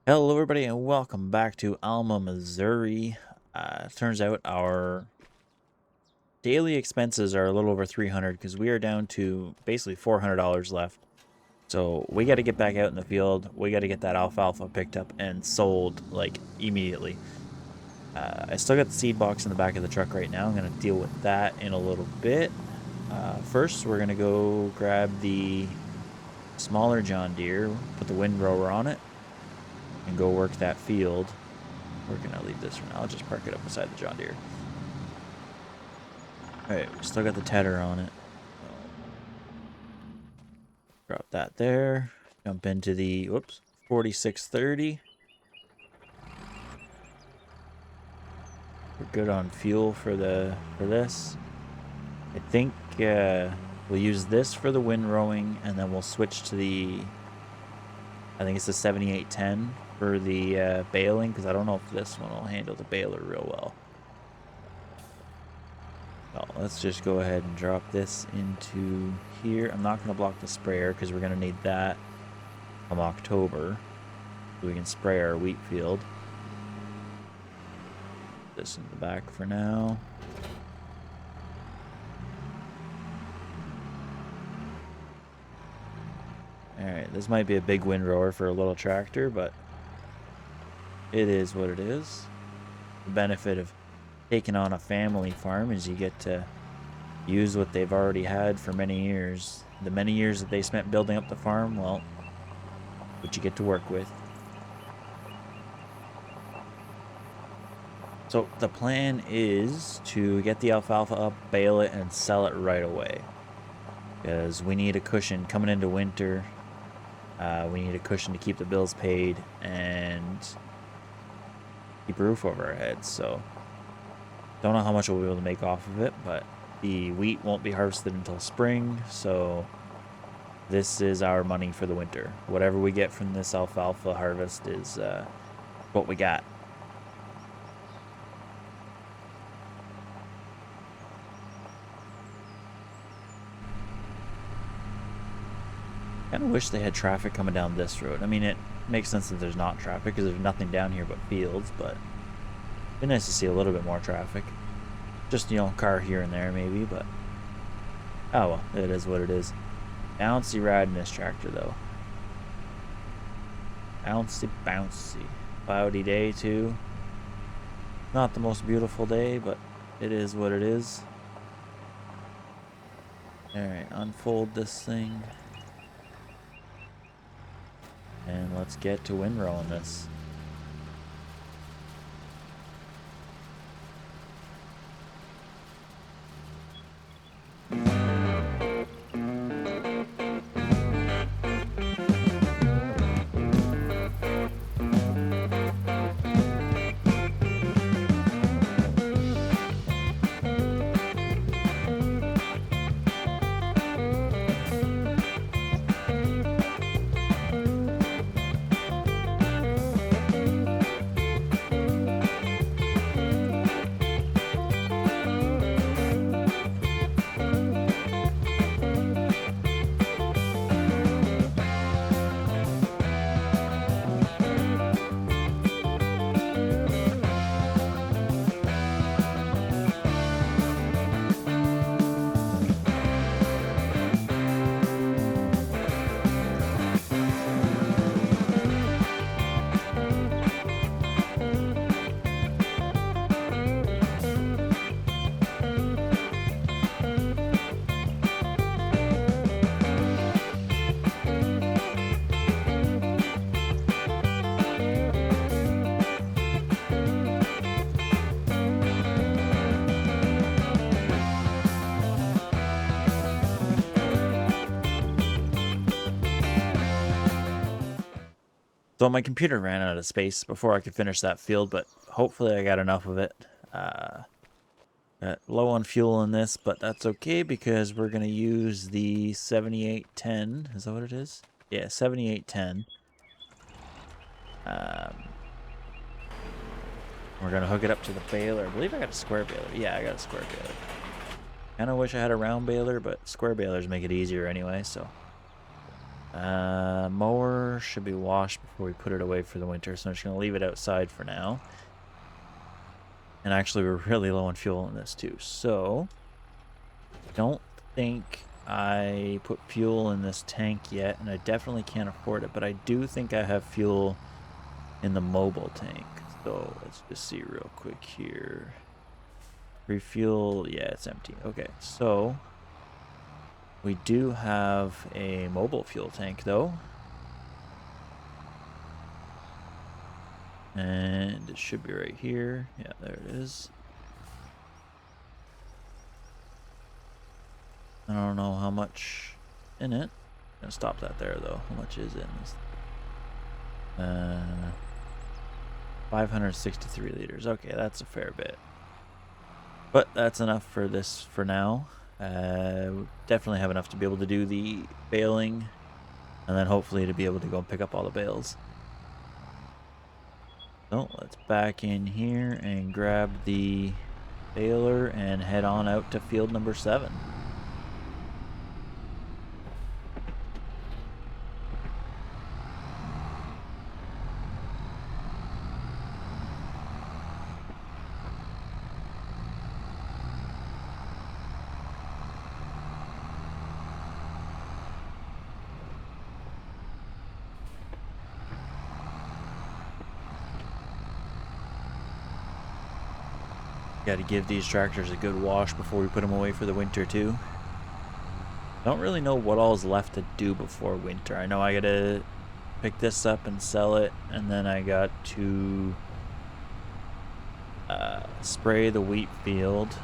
Hello, everybody, and welcome back to Alma, Missouri. Turns out our daily expenses are a little over 300 because we are down to basically $400 left. So we got to get back out in the field. We got to get that alfalfa picked up and sold like immediately. I still got the seed box in the back of the truck right now. I'm going to deal with that in a little bit. First, we're going to go grab the smaller John Deere, put the windrower on it, and go work that field. We're going to leave this for now. I'll just park it up beside the John Deere. Alright, we still got the tedder on it. Drop that there. Jump into the, 4630. We're good on fuel for this. I think we'll use this for the windrowing, and then we'll switch to the, I think it's the 7810 for the baling, because I don't know if this one will handle the baler real well. Well, let's just go ahead and drop this into here. I'm not going to block the sprayer because we're going to need that come October so we can spray our wheat field. This in the back for now. Alright, this might be a big windrower for a little tractor, but it is what it is. The benefit of taking on a family farm is you get to use what they've already had for many years. The many years that they spent building up the farm, well, what you get to work with. So the plan is to get the alfalfa up, bale it, and sell it right away. Because we need a cushion coming into winter. We need a cushion to keep the bills paid and keep a roof over our heads. So don't know how much we'll be able to make off of it, but the wheat won't be harvested until spring, so this is our money for the winter. Whatever we get from this alfalfa harvest is what we got. Kind of wish they had traffic coming down this road. I mean, it makes sense that there's not traffic because there's nothing down here but fields, but it'd be nice to see a little bit more traffic. Just, you know, a car here and there maybe, but oh well, it is what it is. Bouncy ride in this tractor though. Bouncy, bouncy. Cloudy day too. Not the most beautiful day, but it is what it is. Alright, unfold this thing. And let's get to windrowing this. So my computer ran out of space before I could finish that field, but hopefully I got enough of it. Got low on fuel in this, but that's okay because we're going to use the 7810. Is that what it is? Yeah, 7810. We're going to hook it up to the baler. I believe I got a square baler. Yeah, I got a square baler. Kind of wish I had a round baler, but square balers make it easier anyway, so Mower should be washed before we put it away for the winter, so I'm just going to leave it outside for now. And actually, we're really low on fuel in this too, so don't think I put fuel in this tank yet, and I definitely can't afford it, but I do think I have fuel in the mobile tank. So let's just see real quick here. Refuel, yeah, it's empty. Okay, so we do have a mobile fuel tank though. And it should be right here. Yeah, there it is. I don't know how much in it. I'm gonna stop that there though. How much is in this? 563 liters. Okay, that's a fair bit. But that's enough for this for now. Definitely have enough to be able to do the baling, and then hopefully to be able to go and pick up all the bales. So let's back in here and grab the baler and head on out to field number 7. Got to give these tractors a good wash before we put them away for the winter too. Don't really know what all is left to do before winter. I know I gotta pick this up and sell it, and then I got to spray the wheat field.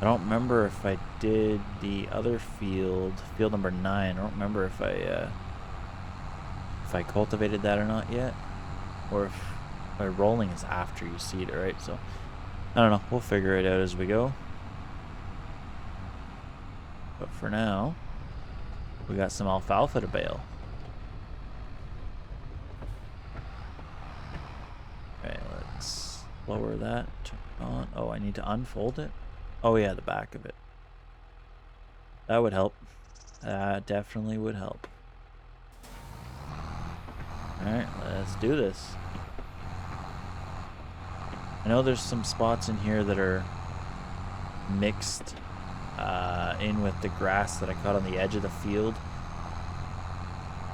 I don't remember if I did the other field, field number 9. I don't remember if I cultivated that or not yet, or if rolling is after you seed it, right? So I don't know. We'll figure it out as we go. But for now, we got some alfalfa to bale. Okay, let's lower that. Turn it on. Oh, I need to unfold it. Oh yeah, the back of it. That would help. That definitely would help. Alright, let's do this. I know there's some spots in here that are mixed in with the grass that I caught on the edge of the field.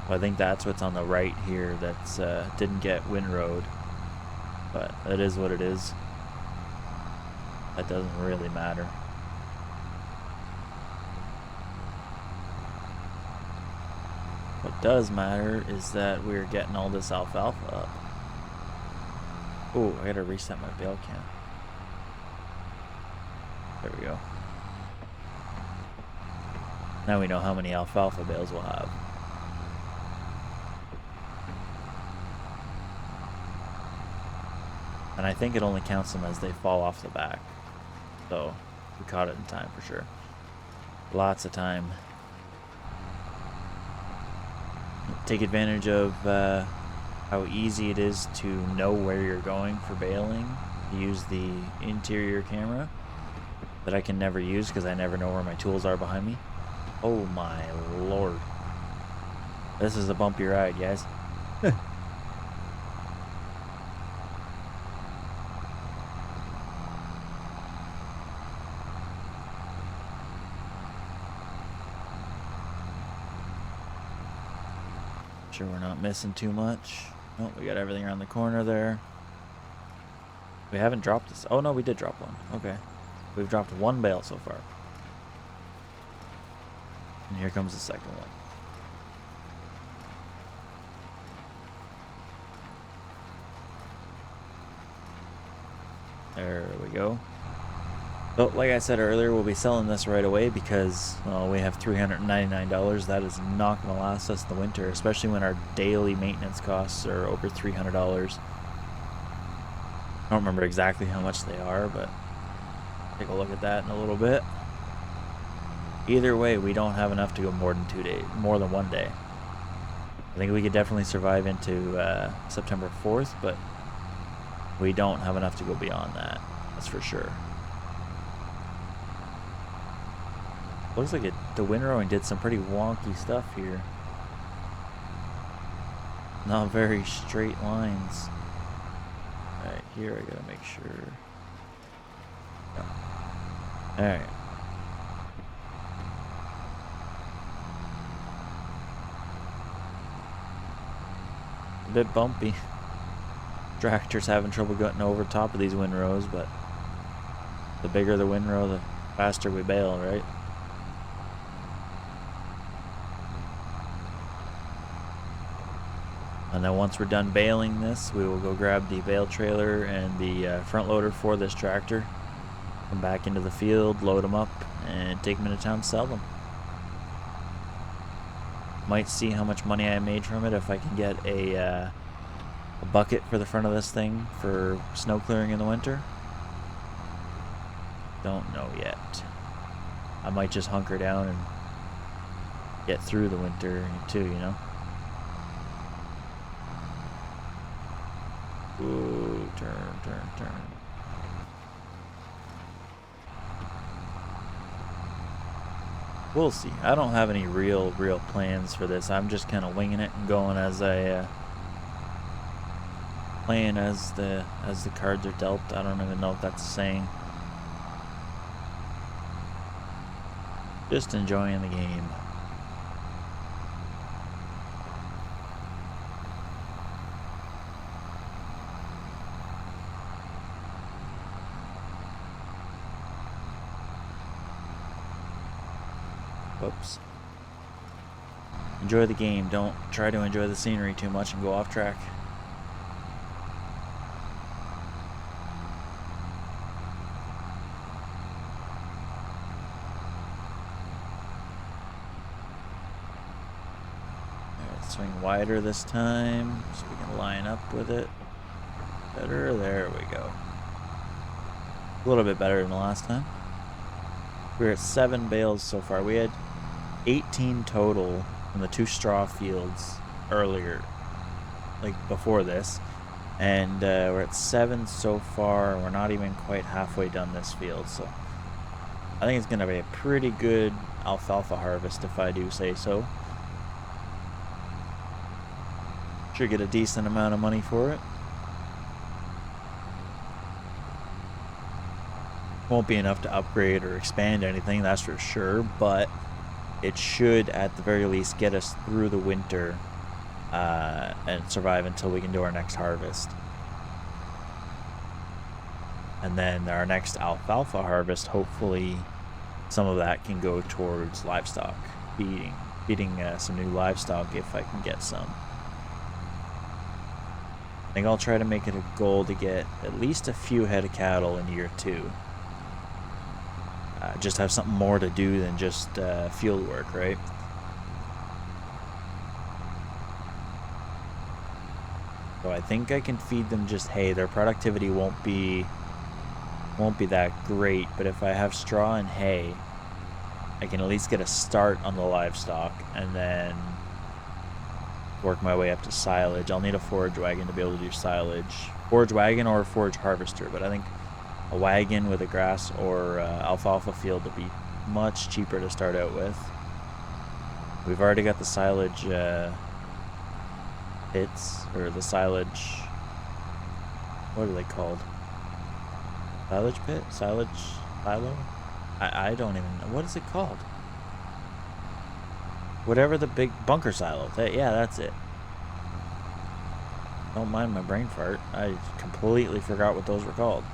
Well, I think that's what's on the right here that's didn't get windrowed. But it is what it is. That doesn't really matter. What does matter is that we're getting all this alfalfa up. Oh, I gotta reset my bale count. There we go. Now we know how many alfalfa bales we'll have. And I think it only counts them as they fall off the back. So, we caught it in time for sure. Lots of time. Take advantage of how easy it is to know where you're going for baling. Use the interior camera that I can never use because I never know where my tools are behind me. Oh my lord. This is a bumpy ride, guys. Sure we're not missing too much. Oh, we got everything around the corner there. We haven't dropped this. Oh no, we did drop one. Okay. We've dropped one bale so far. And here comes the second one. There we go. So, like I said earlier, we'll be selling this right away because we have $399. That is not going to last us the winter, especially when our daily maintenance costs are over $300. I don't remember exactly how much they are, but take a look at that in a little bit. Either way, we don't have enough to go more than 2 days, more than 1 day. I think we could definitely survive into September 4th, but we don't have enough to go beyond that. That's for sure. Looks like the windrowing did some pretty wonky stuff here. not very straight lines. Alright, here I gotta make sure. Alright. A bit bumpy. Tractor's having trouble getting over top of these windrows, but the bigger the windrow, the faster we bale, right? And then once we're done baling this, we will go grab the bale trailer and the front loader for this tractor, come back into the field, load them up, and take them into town to sell them. Might see how much money I made from it if I can get a bucket for the front of this thing for snow clearing in the winter. Don't know yet. I might just hunker down and get through the winter too, you know? Ooh, turn. We'll see. I don't have any real plans for this. I'm just kind of winging it and going as I playing as the cards are dealt. I don't even know if that's a saying. Just enjoying the game. Whoops. Enjoy the game. Don't try to enjoy the scenery too much and go off track. Alright, swing wider this time so we can line up with it better. There we go. A little bit better than the last time. We're at 7 bales so far. We had 18 total from the 2 straw fields earlier, like before this, and we're at 7 so far. We're not even quite halfway done this field, so I think it's gonna be a pretty good alfalfa harvest if I do say so. Should get a decent amount of money for it. Won't be enough to upgrade or expand anything, that's for sure, but it should at the very least get us through the winter and survive until we can do our next harvest. And then our next alfalfa harvest, hopefully some of that can go towards livestock, feeding some new livestock if I can get some. I think I'll try to make it a goal to get at least a few head of cattle in year 2. Just have something more to do than just field work, right? So I think I can feed them just hay. Their productivity won't be that great, but if I have straw and hay, I can at least get a start on the livestock and then work my way up to silage. I'll need a forage wagon to be able to do silage. Forage wagon or a forage harvester, but I think a wagon with a grass or alfalfa field would be much cheaper to start out with. We've already got the silage pits, or the silage, what are they called? Silage pit? Silage silo? I don't even know. What is it called? Whatever the big bunker silo. Yeah, that's it. Don't mind my brain fart. I completely forgot what those were called.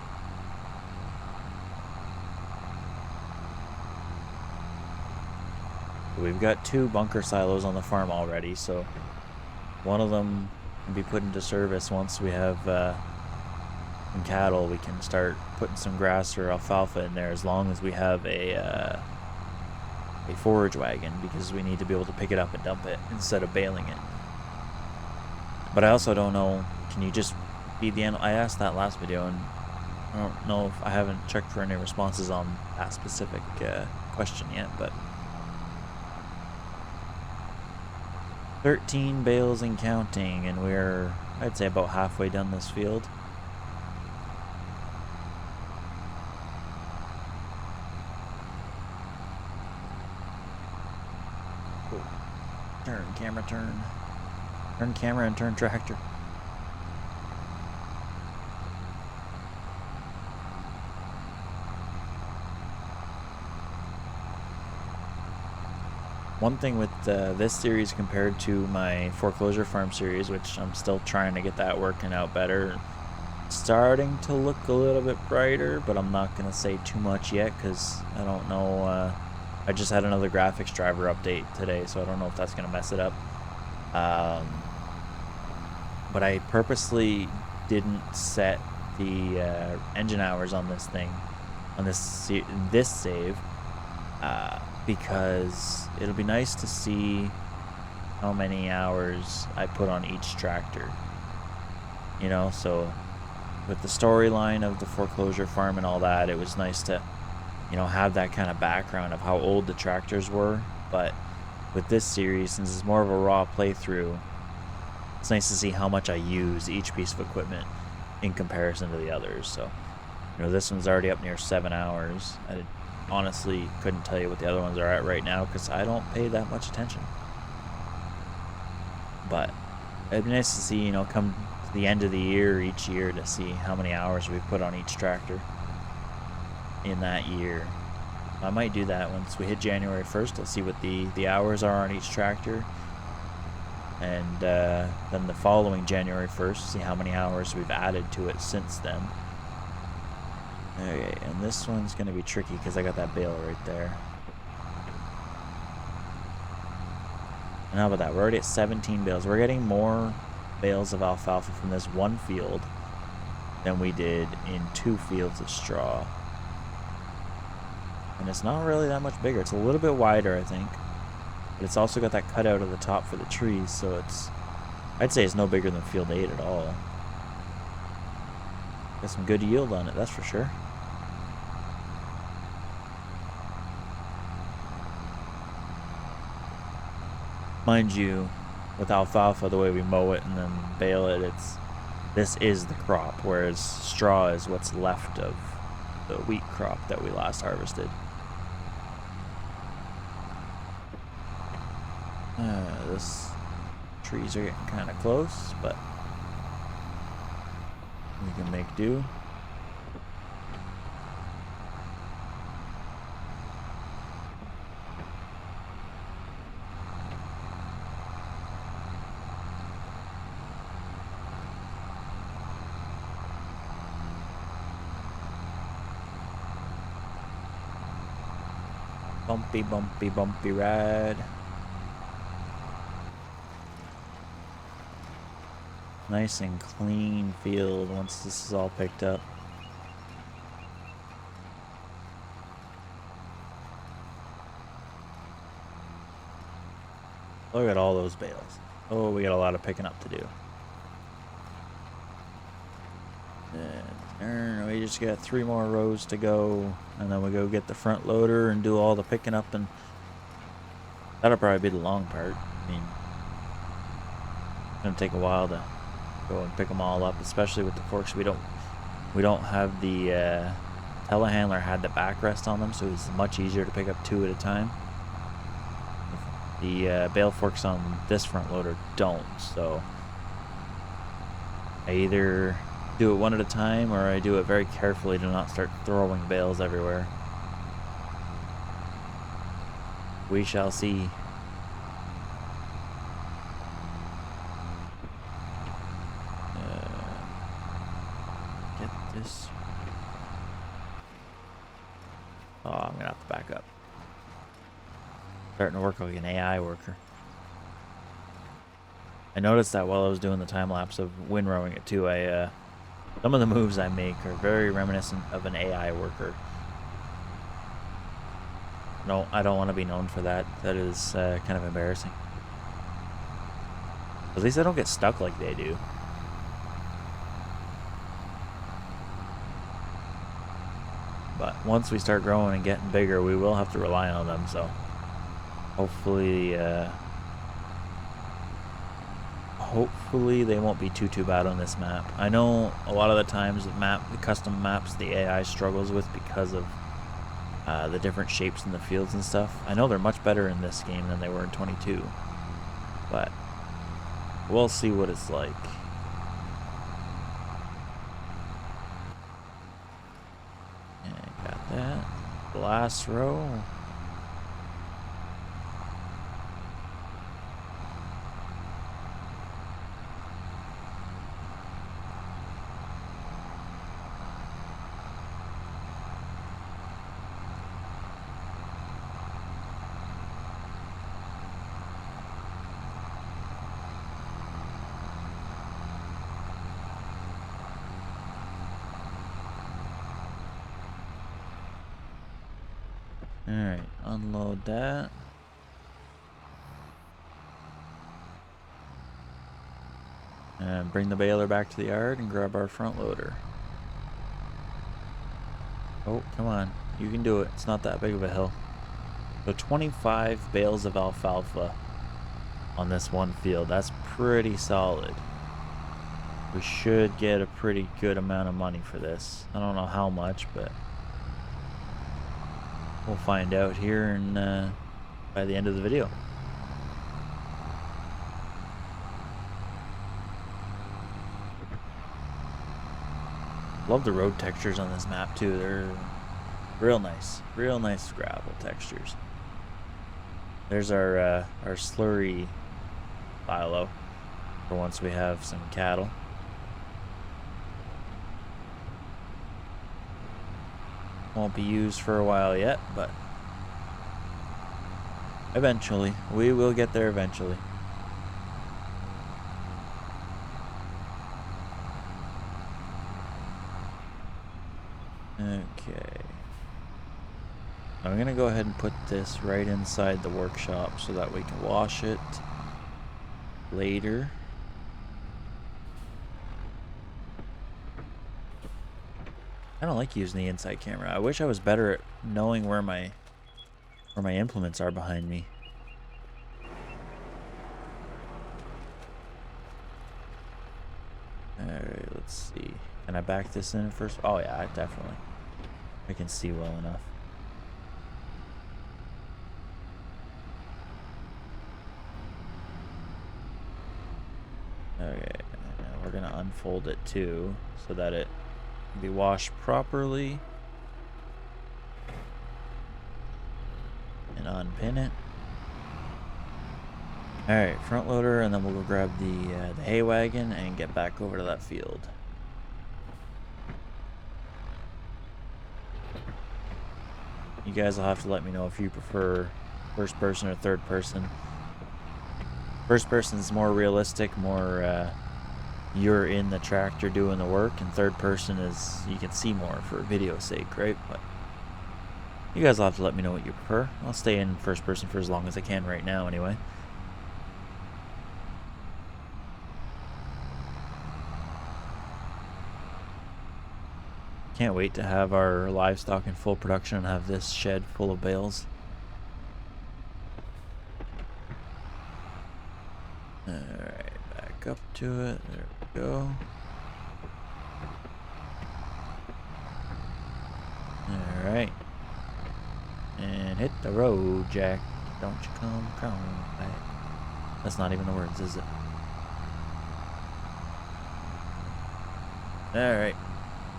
We've got 2 bunker silos on the farm already, so one of them can be put into service once we have some cattle. We can start putting some grass or alfalfa in there as long as we have a forage wagon, because we need to be able to pick it up and dump it instead of baling it. But I also don't know, can you just feed the animal? I asked that last video, and I don't know if I haven't checked for any responses on that specific question yet, but 13 bales and counting, and we're, I'd say, about halfway done this field. Cool. Turn, camera turn. Turn camera and turn tractor. One thing with this series compared to my foreclosure farm series, which I'm still trying to get that working out better, starting to look a little bit brighter, but I'm not going to say too much yet because I don't know. I just had another graphics driver update today, so I don't know if that's going to mess it up. But I purposely didn't set the engine hours on this thing, on this save, because it'll be nice to see how many hours I put on each tractor. You know, so with the storyline of the foreclosure farm and all that, it was nice to, you know, have that kind of background of how old the tractors were. But with this series, since it's more of a raw playthrough, it's nice to see how much I use each piece of equipment in comparison to the others. So, you know, this one's already up near 7 hours. I honestly couldn't tell you what the other ones are at right now because I don't pay that much attention. But it'd be nice to see, you know, come to the end of the year each year to see how many hours we've put on each tractor in that year. I might do that once we hit January 1st. I'll see what the hours are on each tractor. And then the following January 1st, see how many hours we've added to it since then. Okay, and this one's going to be tricky because I got that bale right there. And how about that? We're already at 17 bales. We're getting more bales of alfalfa from this one field than we did in 2 fields of straw. And it's not really that much bigger. It's a little bit wider, I think. But it's also got that cutout at the top for the trees, so it's... I'd say it's no bigger than field 8 at all. Got some good yield on it, that's for sure. Mind you, with alfalfa, the way we mow it and then bale it, this is the crop, whereas straw is what's left of the wheat crop that we last harvested. This trees are getting kind of close, but we can make do. Bumpy, bumpy, bumpy ride. Nice and clean field once this is all picked up. Look at all those bales. Oh, we got a lot of picking up to do. And we just got 3 more rows to go, and then we go get the front loader and do all the picking up, and that'll probably be the long part. I mean, it's gonna take a while to go and pick them all up, especially with the forks. We don't have the telehandler had the backrest on them, so it's much easier to pick up 2 at a time. The bale forks on this front loader don't, so I either do it one at a time or I do it very carefully to not start throwing bales everywhere. We shall see. Get this. Oh, I'm gonna have to back up. Starting to work like an AI worker. I noticed that while I was doing the time lapse of windrowing it too. Some of the moves I make are very reminiscent of an AI worker. No, I don't want to be known for that. That is kind of embarrassing. At least I don't get stuck like they do. But once we start growing and getting bigger, we will have to rely on them, so hopefully they won't be too bad on this map. I know a lot of the times the custom maps the AI struggles with because of the different shapes in the fields and stuff. I know they're much better in this game than they were in 22, but We'll see what it's like. And got that. Last row. Alright, unload that. And bring the baler back to the yard and grab our front loader. Oh, come on. You can do it. It's not that big of a hill. So 25 bales of alfalfa on this one field. That's pretty solid. We should get a pretty good amount of money for this. I don't know how much, but we'll find out here by the end of the video. Love the road textures on this map too. They're real nice gravel textures. There's our slurry silo for once we have some cattle. Won't be used for a while yet, but eventually. We will get there eventually. Okay. I'm gonna go ahead and put this right inside the workshop so that we can wash it later. I don't like using the inside camera. I wish I was better at knowing where my implements are behind me. Alright, let's see. Can I back this in first? Oh yeah, definitely. I can see well enough. Okay, we're gonna unfold it too so that it can be washed properly. And unpin it. Alright, front loader, and then we'll go grab the hay wagon and get back over to that field. You guys will have to let me know if you prefer first person or third person. First person is more realistic, more you're in the tractor doing the work, and third person is you can see more for video's sake, right? But you guys will have to let me know what you prefer. I'll stay in first person for as long as I can right now anyway. Can't wait to have our livestock in full production and have this shed full of bales. Alright, back up to it. There we go. Alright. And hit the road, Jack. Don't you come crawling back. That's not even the words, is it? Alright.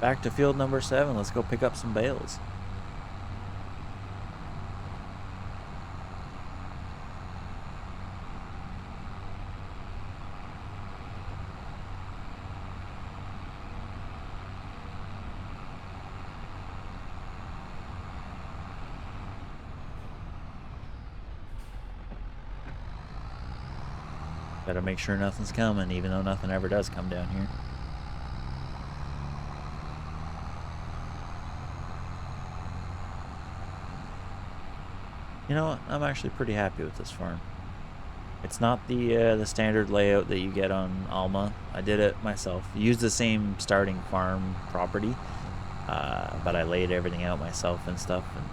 Back to field number 7. Let's go pick up some bales. Gotta make sure nothing's coming, even though nothing ever does come down here. You know what? I'm actually pretty happy with this farm. It's not the standard layout that you get on Alma. I did it myself. Used the same starting farm property, but I laid everything out myself and stuff. And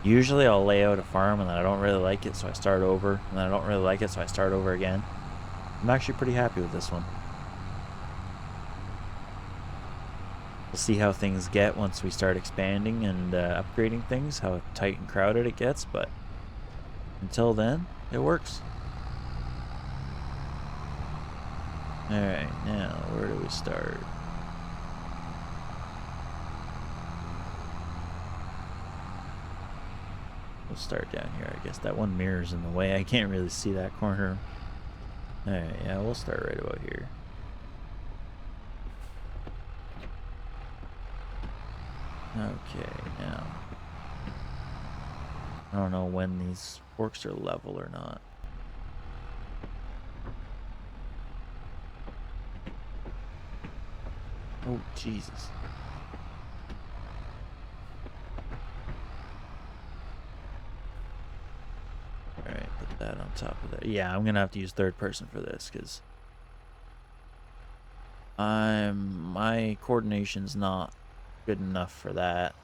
usually I'll lay out a farm and then I don't really like it, so I start over. And then I don't really like it, so I start over again. I'm actually pretty happy with this one. We'll see how things get once we start expanding and upgrading things, how tight and crowded it gets, but until then, it works. Alright, now where do we start? We'll start down here, I guess. That one mirror's in the way. I can't really see that corner. Alright, yeah, we'll start right about here. Okay, now. I don't know when these forks are level or not. Oh, Jesus. Alright, put that on top of that. Yeah, I'm going to have to use third person for this, because my coordination's not good enough for that.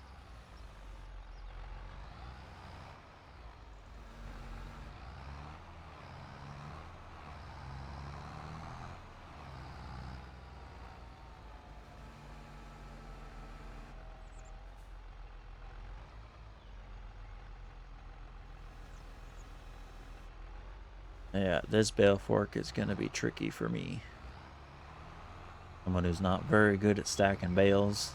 Yeah, this bale fork is going to be tricky for me. Someone who's not very good at stacking bales.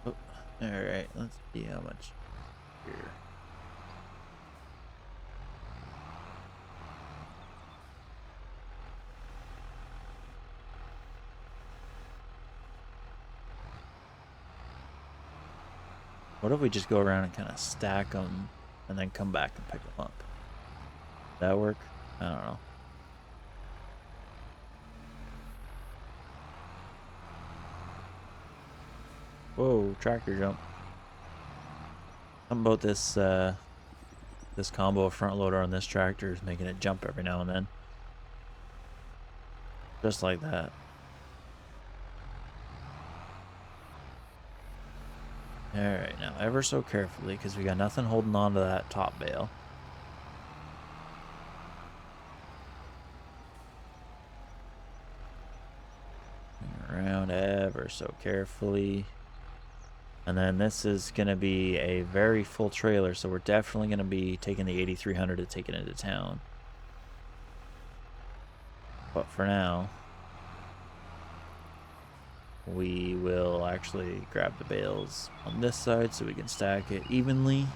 Oh, alright, let's see how much here. What if we just go around and kind of stack them and then come back and pick them up? Does that work? I don't know. Whoa, tractor jump. Something about this this combo of front loader on this tractor is making it jump every now and then. Just like that. Alright, now ever so carefully, because we got nothing holding on to that top bale. Around ever so carefully. And then this is going to be a very full trailer, so we're definitely going to be taking the 8300 to take it into town. But for now, we will actually grab the bales on this side so we can stack it evenly.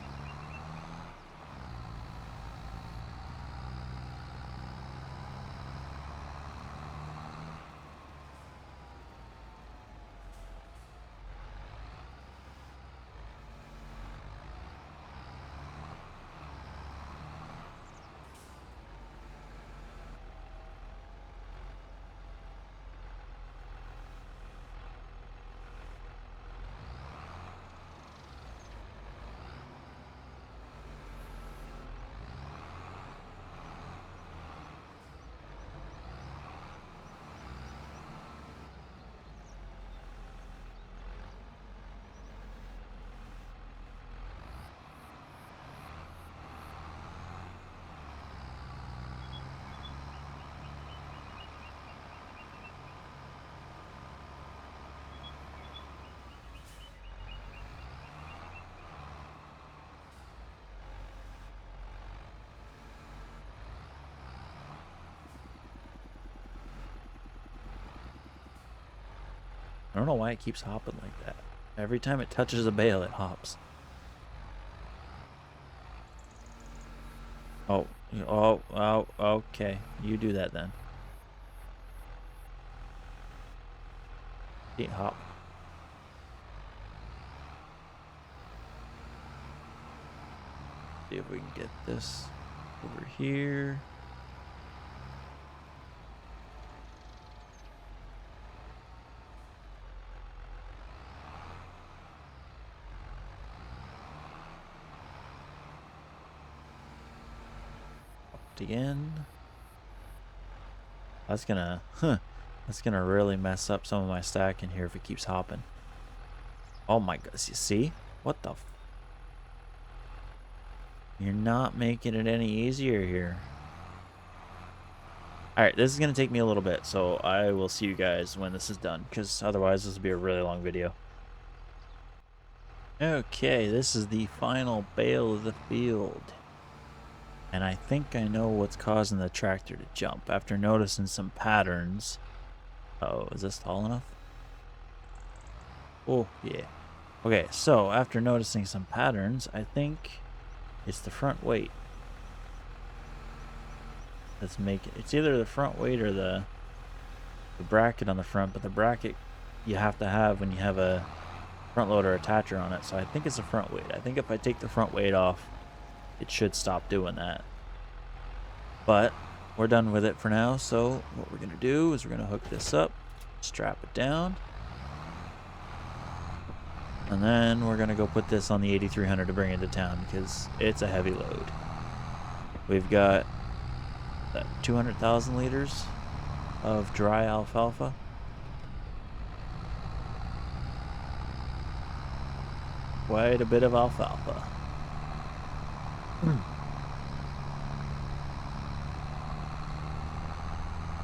I don't know why it keeps hopping like that. Every time it touches a bale, it hops. Oh, okay. You do that then. Can't hop. See if we can get this over here. Again. That's gonna really mess up some of my stack in here if it keeps hopping. Oh my goodness, you see? What the You're not making it any easier here. Alright, this is going to take me a little bit, so I will see you guys when this is done, because otherwise this will be a really long video. Okay, this is the final bale of the field. And I think I know what's causing the tractor to jump after noticing some patterns. Oh, is this tall enough? Oh, yeah. Okay, so after noticing some patterns, I think it's the front weight. Let's make it. It's either the front weight or the bracket on the front, but the bracket you have to have when you have a front loader attacher on it. So I think it's the front weight. I think if I take the front weight off, it should stop doing that. But we're done with it for now. So what we're going to do is we're going to hook this up, strap it down. And then we're going to go put this on the 8300 to bring it to town because it's a heavy load. We've got 200,000 liters of dry alfalfa. Quite a bit of alfalfa.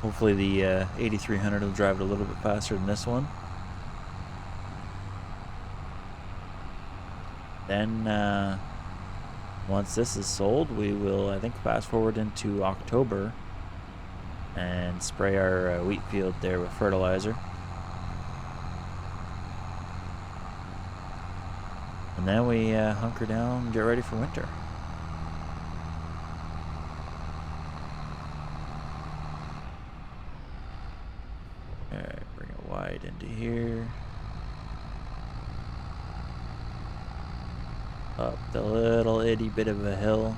Hopefully the 8300 will drive it a little bit faster than this one. Then once this is sold, we will, I think, fast forward into October and spray our wheat field there with fertilizer. And then we hunker down and get ready for winter. Alright, bring it wide into here. Up the little itty bit of a hill.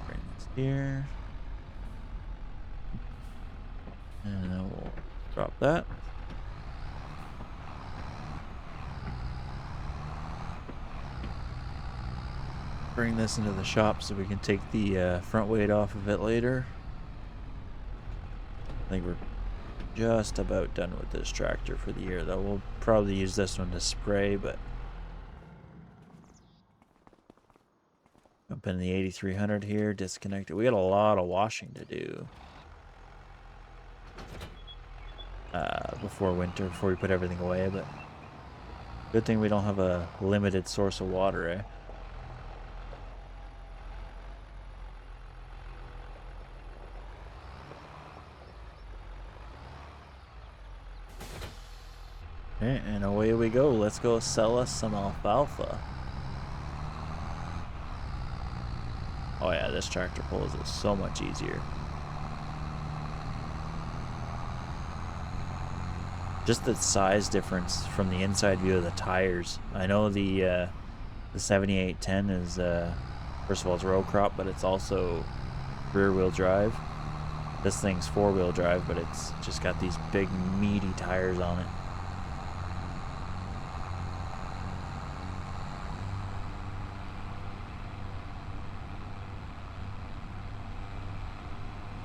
Bring this here. And then we'll drop that. Bring this into the shop so we can take the front weight off of it later. I think we're just about done with this tractor for the year, though. We'll probably use this one to spray, but jump in the 8300 here, disconnect it. We got a lot of washing to do before winter, before we put everything away, but good thing we don't have a limited source of water, eh? Okay, and away we go. Let's go sell us some alfalfa. Oh yeah, this tractor pulls is so much easier. Just the size difference from the inside view of the tires. I know the 7810 is first of all it's row crop, but it's also rear wheel drive. This thing's four wheel drive, but it's just got these big meaty tires on it.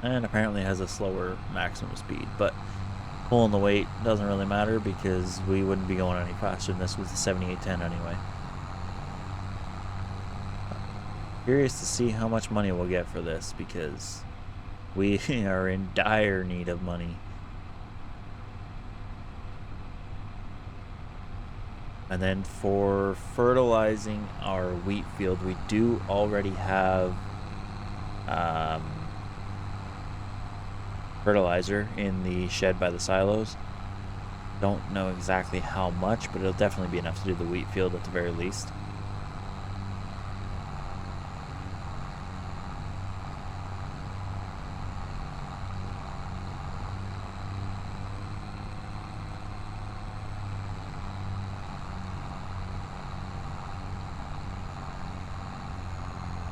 And apparently it has a slower maximum speed, but pulling the weight doesn't really matter because we wouldn't be going any faster than this with the 7810 anyway. Curious to see how much money we'll get for this because we are in dire need of money. And then for fertilizing our wheat field, we do already have fertilizer in the shed by the silos. Don't know exactly how much, but it'll definitely be enough to do the wheat field at the very least.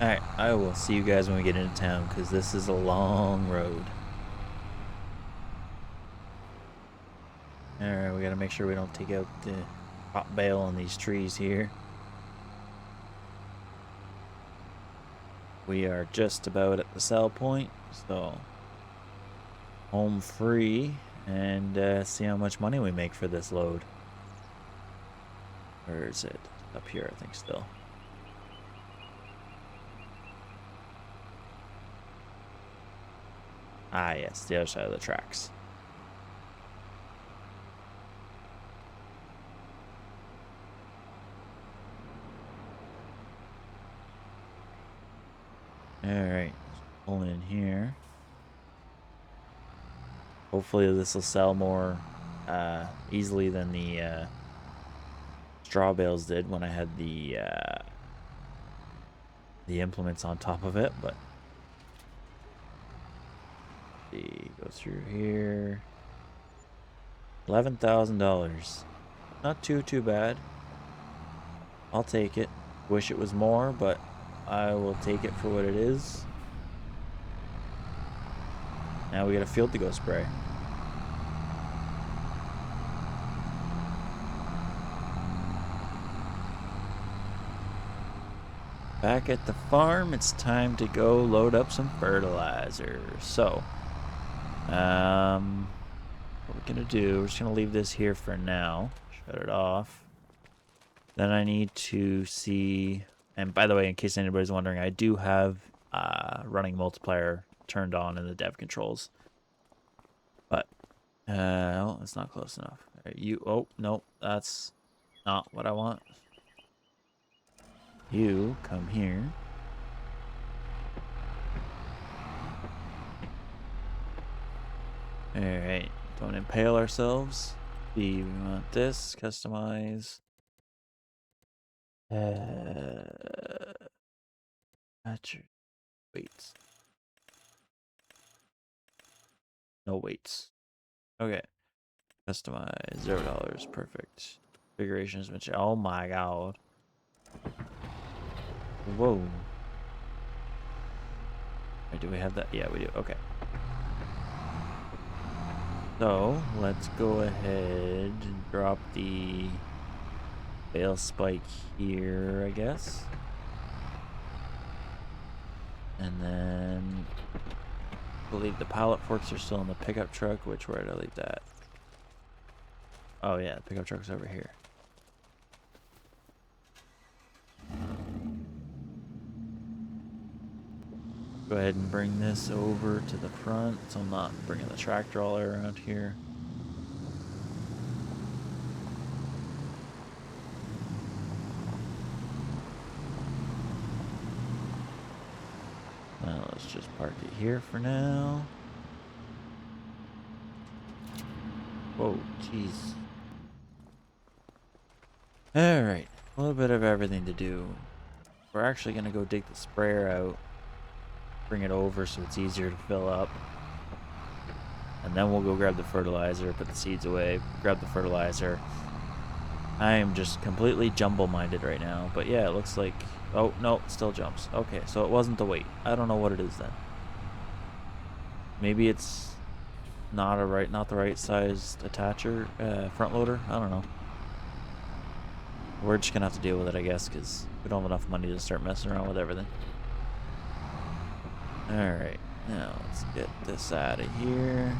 Alright, I will see you guys when we get into town because this is a long road. Alright, we gotta make sure we don't take out the top bale on these trees here. We are just about at the sell point, so home free and see how much money we make for this load. Where is it? Up here, I think, still. Ah, yes, the other side of the tracks. Alright, pulling in here. Hopefully this will sell more easily than the straw bales did when I had the implements on top of it, but see, go through here. $11,000. Not too bad. I'll take it. Wish it was more, but I will take it for what it is. Now we got a field to go spray. Back at the farm, it's time to go load up some fertilizer. So, what we're gonna do, we're just gonna leave this here for now. Shut it off. Then I need to see, and by the way, in case anybody's wondering, I do have running multiplier turned on in the dev controls. But, oh, it's not close enough. Oh, no, that's not what I want. You come here. Alright, don't impale ourselves. We want this, customize. Weights. No weights. Okay. Customize, $0, perfect. Configuration is mentioned. Oh my god. Whoa. Wait, do we have that? Yeah, we do. Okay. So, let's go ahead and drop the bale spike here, I guess. And then I believe the pallet forks are still in the pickup truck. Where did I leave that? Oh yeah, the pickup truck's over here. Go ahead and bring this over to the front, so I'm not bringing the tractor all the way around here. Now let's just park it here for now. Whoa, jeez. Alright, a little bit of everything to do. We're actually going to go dig the sprayer out, bring it over so it's easier to fill up. And then we'll go grab the fertilizer, put the seeds away, grab the fertilizer. I am just completely jumble-minded right now. But yeah, it looks like... Oh, no, it still jumps. Okay, so it wasn't the weight. I don't know what it is then. Maybe it's not the right sized attacher, front loader. I don't know. We're just gonna have to deal with it, I guess, because we don't have enough money to start messing around with everything. Alright, now let's get this out of here.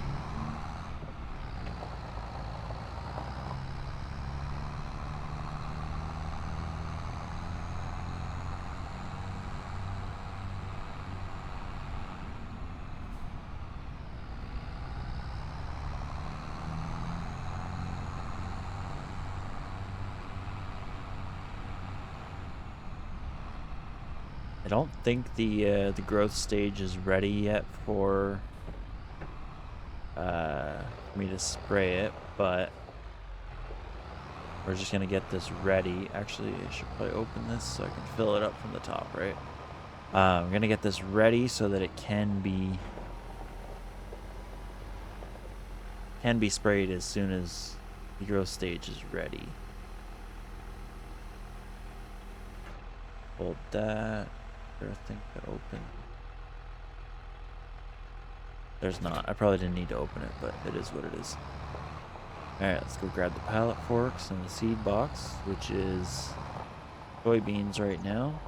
I don't think the growth stage is ready yet for me to spray it, but we're just gonna get this ready. Actually, I should probably open this so I can fill it up from the top, right? I'm gonna get this ready so that it can be sprayed as soon as the growth stage is ready. Hold that. I think that open. There's not. I probably didn't need to open it, but it is what it is. Alright, let's go grab the pallet forks and the seed box, which is soybeans right now.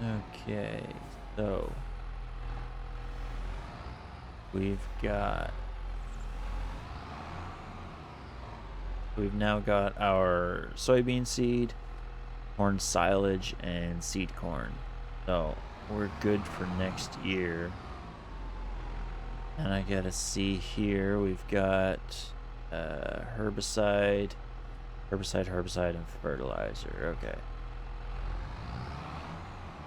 Okay, so we've now got our soybean seed, corn silage, and seed corn. So we're good for next year. And I gotta see here, we've got herbicide, and fertilizer. Okay.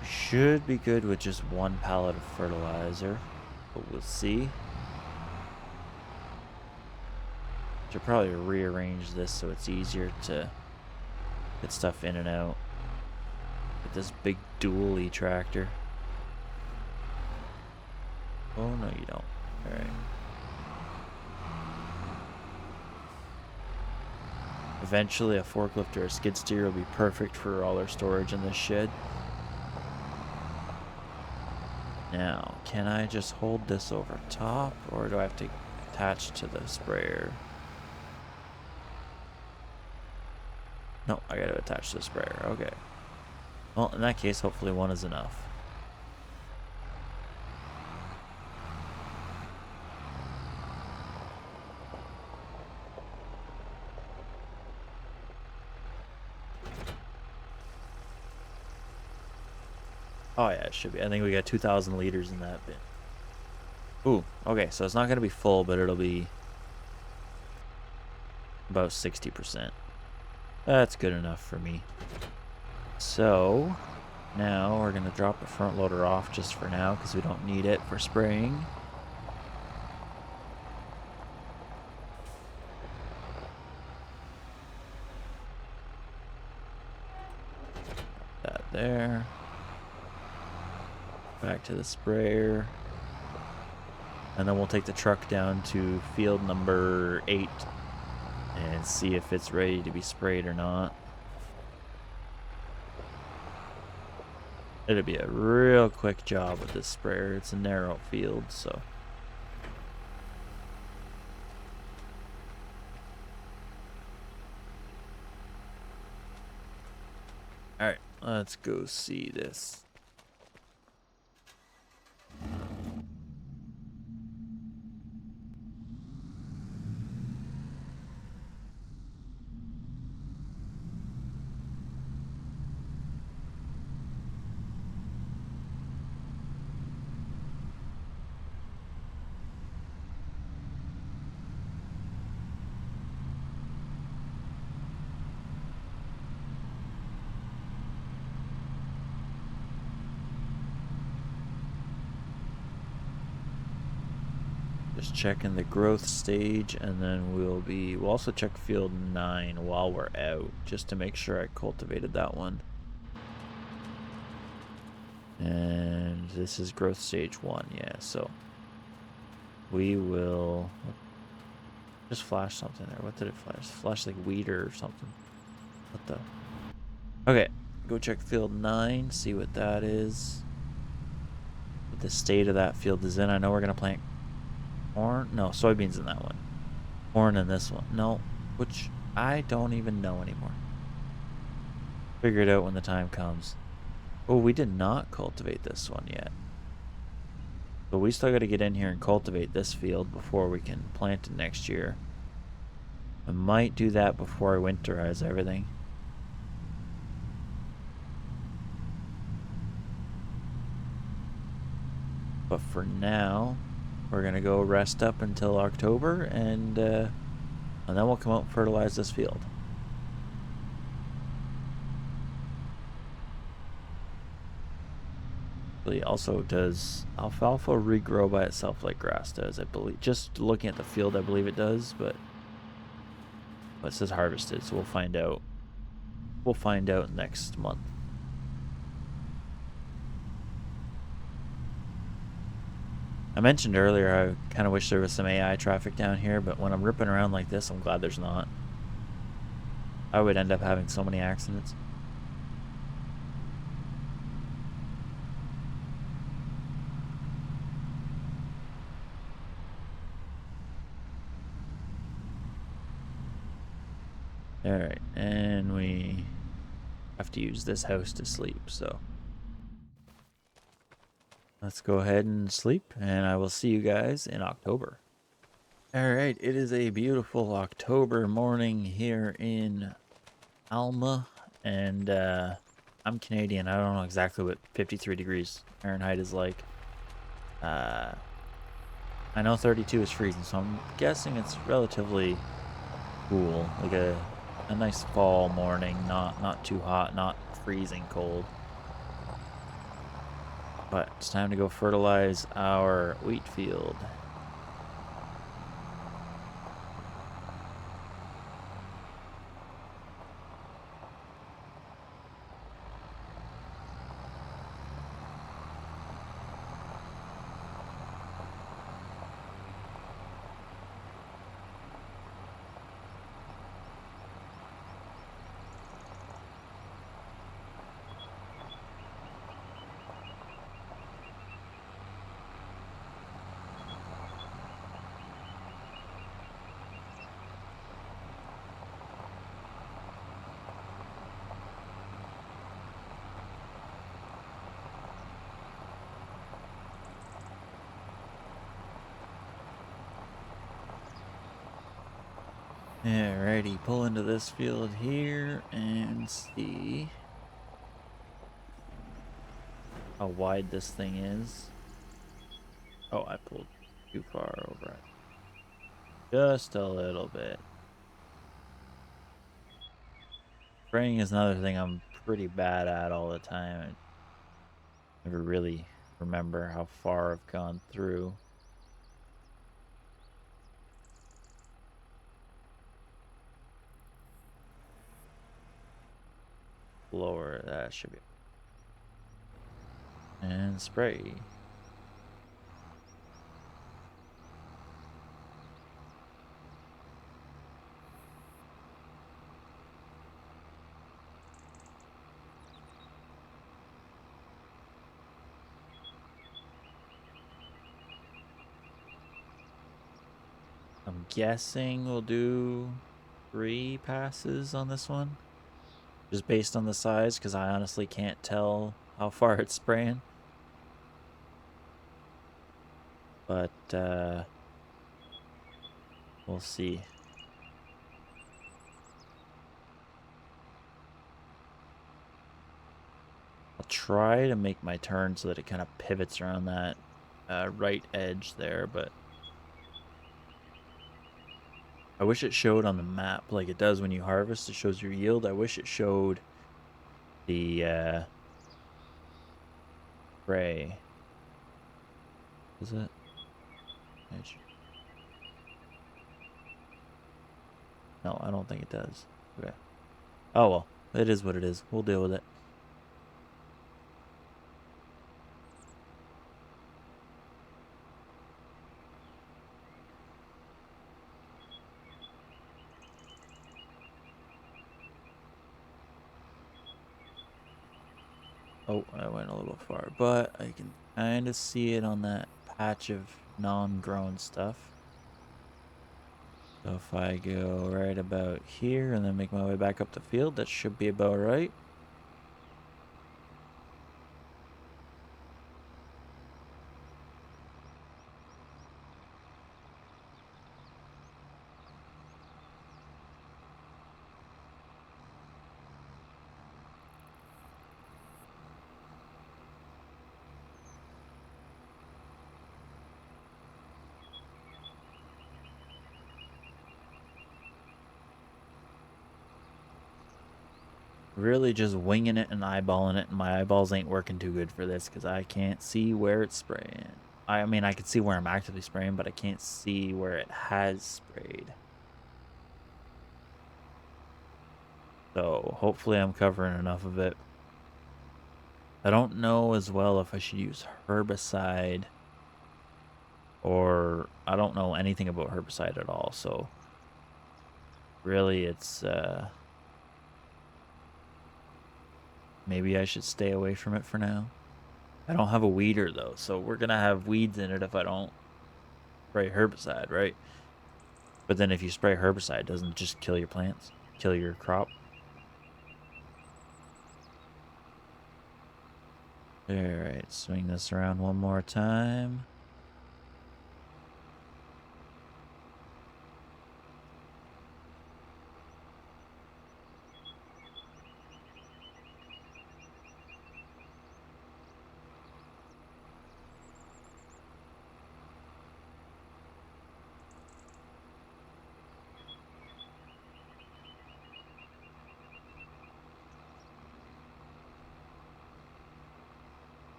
We should be good with just one pallet of fertilizer, but we'll see. Should probably rearrange this so it's easier to get stuff in and out with this big dually tractor. Oh, no, you don't. All right. Eventually, a forklift or a skid steer will be perfect for all our storage in this shed. Now, can I just hold this over top, or do I have to attach to the sprayer? No, I gotta attach to the sprayer. Okay. Well, in that case, hopefully one is enough. Oh yeah, it should be. I think we got 2,000 liters in that bin. Ooh, okay, so it's not gonna be full, but it'll be about 60%. That's good enough for me. So now we're gonna drop the front loader off just for now because we don't need it for spraying. That there. Back to the sprayer. And then we'll take the truck down to field number 8 and see if it's ready to be sprayed or not. It'll be a real quick job with this sprayer. It's a narrow field, so. Alright, let's go see this. Just checking the growth stage, and then we'll also check field 9 while we're out, just to make sure I cultivated that one. And this is growth stage 1, yeah, so we will just flash something there. What did it flash? Flash like weeder or something. What the? Okay, go check field 9, see what that is. What the state of that field is in. I know we're gonna plant corn. No, soybeans in that one. Corn in this one. No, which I don't even know anymore. Figure it out when the time comes. Oh, we did not cultivate this one yet. But we still got to get in here and cultivate this field before we can plant it next year. I might do that before I winterize everything. But for now, we're going to go rest up until October, and then we'll come out and fertilize this field. Also, does alfalfa regrow by itself like grass does? I believe, just looking at the field, I believe it does, but it says harvested, so we'll find out. We'll find out next month. I mentioned earlier I kind of wish there was some AI traffic down here, but when I'm ripping around like this, I'm glad there's not. I would end up having so many accidents. Alright, and we have to use this house to sleep, so let's go ahead and sleep, and I will see you guys in October. All right, it is a beautiful October morning here in Alma, and I'm Canadian. I don't know exactly what 53 degrees Fahrenheit is like. I know 32 is freezing, so I'm guessing it's relatively cool, like a nice fall morning, not too hot, not freezing cold. But it's time to go fertilize our wheat field. Alrighty, pull into this field here and see how wide this thing is. Oh, I pulled too far over it. Just a little bit. Spraying is another thing I'm pretty bad at all the time. I never really remember how far I've gone through. Lower, that should be. And spray. I'm guessing we'll do 3 passes on this one. Just based on the size, because I honestly can't tell how far it's spraying. But, we'll see. I'll try to make my turn so that it kind of pivots around that right edge there, but I wish it showed on the map like it does when you harvest. It shows your yield. I wish it showed the spray. Is it? No, I don't think it does. Okay. Oh well, it is what it is. We'll deal with it. Oh, I went a little far, but I can kind of see it on that patch of non-grown stuff. So if I go right about here and then make my way back up the field, that should be about right. Really just winging it and eyeballing it, and my eyeballs ain't working too good for this because I can't see where it's spraying. I mean, I can see where I'm actively spraying, but I can't see where it has sprayed. So hopefully I'm covering enough of it. I don't know as well if I should use herbicide, or I don't know anything about herbicide at all. So really it's maybe I should stay away from it for now. I don't have a weeder though, so we're gonna have weeds in it if I don't spray herbicide, right? But then if you spray herbicide, doesn't it just kill your plants, kill your crop? Alright, swing this around one more time.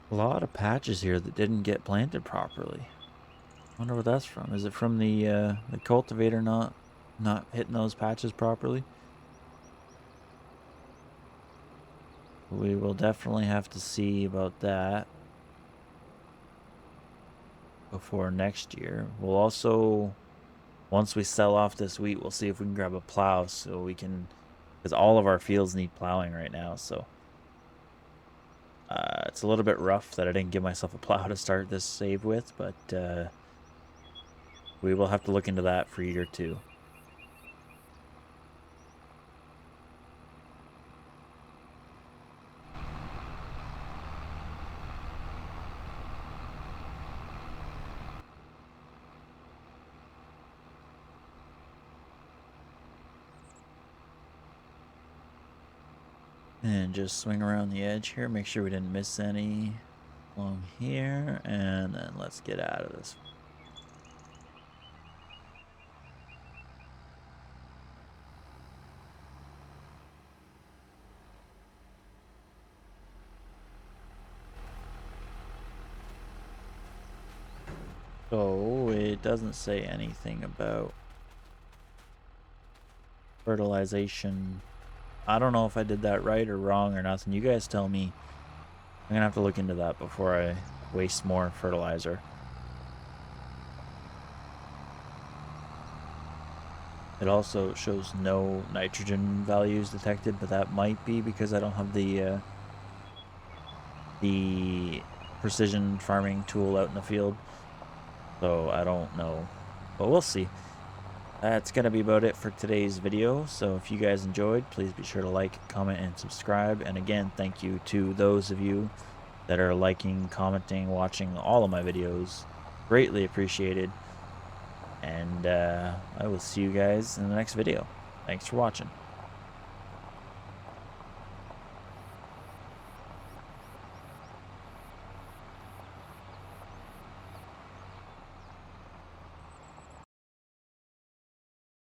A lot of patches here that didn't get planted properly. Wonder what that's from. Is it from the cultivator not hitting those patches properly? We will definitely have to see about that before next year. We'll also, once we sell off this wheat, we'll see if we can grab a plow so we can, because all of our fields need plowing right now. So it's a little bit rough that I didn't give myself a plow to start this save with, but we will have to look into that for year 2. And just swing around the edge here, make sure we didn't miss any along here, and then let's get out of this. So it doesn't say anything about fertilization. I don't know if I did that right or wrong or nothing. You guys tell me. I'm gonna have to look into that before I waste more fertilizer. It also shows no nitrogen values detected, but that might be because I don't have the precision farming tool out in the field. So I don't know, but we'll see. That's going to be about it for today's video. So if you guys enjoyed, please be sure to like, comment, and subscribe. And again, thank you to those of you that are liking, commenting, watching all of my videos. Greatly appreciated. And I will see you guys in the next video. Thanks for watching.